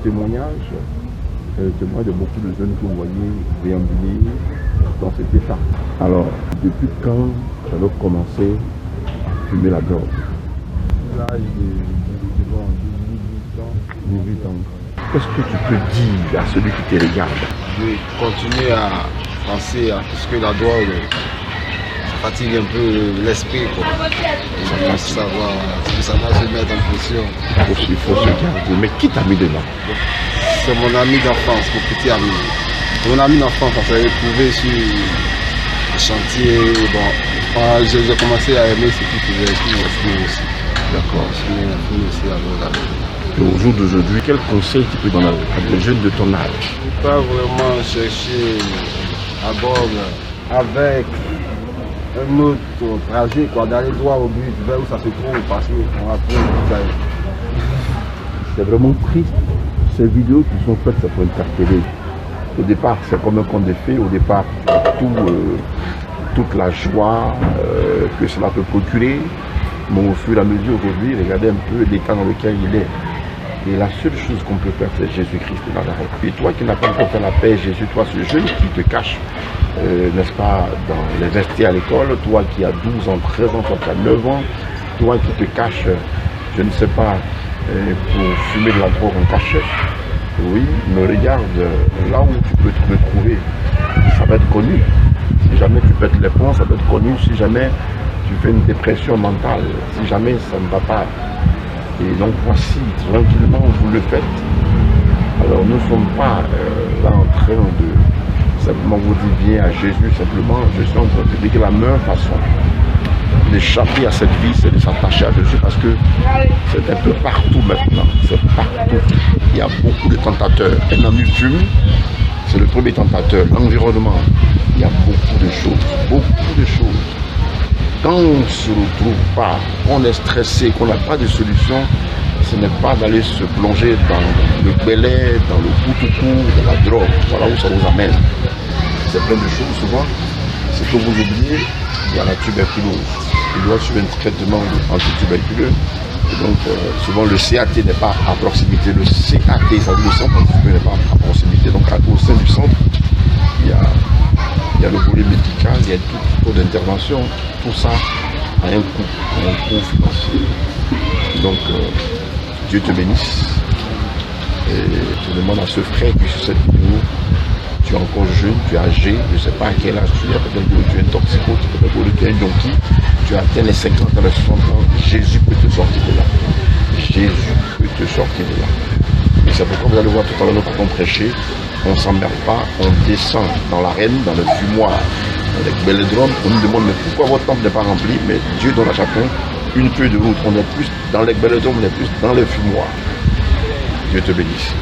témoignage témoigne de beaucoup de jeunes que vous voyez déambuler dans cet état. Alors, depuis quand tu as commencé à fumer la drogue? L'âge de 18 ans. Qu'est-ce que tu peux dire à celui qui te regarde? Je continue à penser à ce que la drogue fatigue un peu l'esprit. Il faut savoir si ça va se mettre en pression. Il faut se garder. Mais qui t'a mis dedans? C'est mon ami d'enfance, mon petit ami. Mon ami d'enfance, on s'est retrouvé sur le chantier. Bon, j'ai commencé à aimer ce qu'il faisait, puis aussi. D'accord. Aussi à et au jour d'aujourd'hui, quel conseil tu peux donner à des jeunes de ton âge? Pas vraiment chercher à bord avec un autre trajet, d'aller droit au but, vers où ça se trouve, parce qu'on a tout ça. C'est vraiment triste. Ces vidéos qui sont faites, c'est pour interpeller. Au départ, c'est comme un conte de fées. Au départ, tu as toute la joie que cela peut procurer. Mais au fur et à mesure aujourd'hui, regardez un peu l'état dans lequel il est. Et la seule chose qu'on peut faire, c'est Jésus-Christ de Nazareth. Et toi qui n'as pas encore fait la paix, Jésus, toi ce jeune qui te cache, n'est-ce pas, dans les vestiaires à l'école, toi qui as 12 ans, 13 ans, toi qui as 9 ans, toi qui te caches, je ne sais pas, pour fumer de la drogue en cachette, oui, me regarde là où tu peux te retrouver, ça va être connu. Si jamais tu pètes les ponts, ça va être connu. Si jamais tu fais une dépression mentale, si jamais ça ne va pas. Et donc voici, tranquillement, vous le faites. Alors nous ne sommes pas là en train de simplement vous dire viens à Jésus, simplement je suis en train de dire que la meilleure façon d'échapper à cette vie, c'est de s'attacher à Jésus parce que c'est un peu partout maintenant, c'est partout. Il y a beaucoup de tentateurs. Un ami fume, c'est le premier tentateur. L'environnement, il y a beaucoup de choses. Quand on ne se retrouve pas, on est stressé, qu'on n'a pas de solution, ce n'est pas d'aller se plonger dans le belay, dans le coutou, dans la drogue. Voilà où ça vous amène. C'est plein de choses souvent. Ce que vous oubliez, il y a la tuberculose. Il doit suivre un traitement antituberculeux. Et donc, souvent, le CAT n'est pas à proximité. Le CAT, ça veut dire le centre antituberculeux n'est pas à proximité. Donc, au sein du centre, il y a le volet médical, il y a tout type d'intervention. Tout ça a un coût financier. Donc, Dieu te bénisse. Et je demande à ce frère qui sur cette vidéo, tu es encore jeune, tu es âgé, je ne sais pas à quel âge tu es, peut-être que tu es un toxico, peut-être que tu es un junkie, tu as atteint les 50 ans, les 60 ans, Jésus peut te sortir de là. Jésus peut te sortir de là. Et c'est pourquoi vous allez voir tout à l'heure quand on prêchait, on ne s'emmerde pas, on descend dans l'arène, dans le fumoir, avec Belledrome, on nous demande mais pourquoi votre temple n'est pas rempli, mais Dieu donne à chacun une feuille de route, on est plus dans les Belledrome, on est plus dans les fumoirs. Dieu te bénisse.